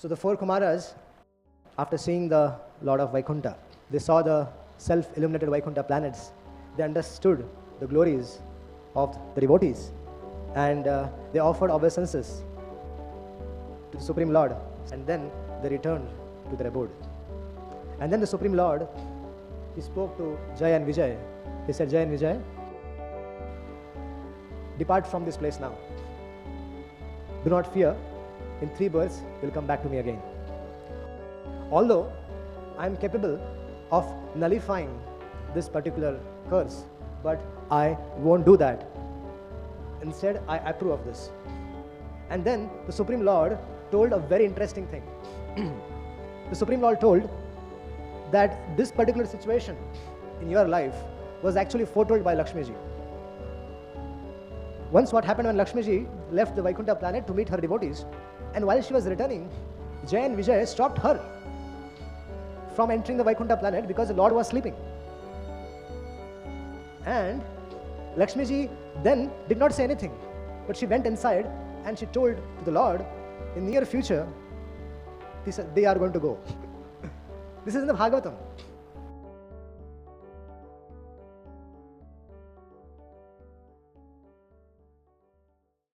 So the four Kumaras, after seeing the Lord of Vaikuntha, they saw the self-illuminated Vaikuntha planets. They understood the glories of the devotees, and they offered obeisances to the Supreme Lord, and then they returned to their abode. And then the Supreme Lord, he spoke to Jaya and Vijaya. He said, Jaya and Vijaya, depart from this place now. Do not fear. In 3 births, you will come back to me again. Although I am capable of nullifying this particular curse, but I won't do that. Instead, I approve of this. And then the Supreme Lord told a very interesting thing. The Supreme Lord told that this particular situation in your life was actually foretold by Lakshmi ji. Once what happened when Lakshmi ji left the Vaikuntha planet to meet her devotees, and while she was returning, Jaya and Vijaya stopped her from entering the Vaikuntha planet because the Lord was sleeping. And Lakshmi ji then did not say anything, but she went inside and she told to the Lord, in near future, they are going to go. This is in the Bhagavatam.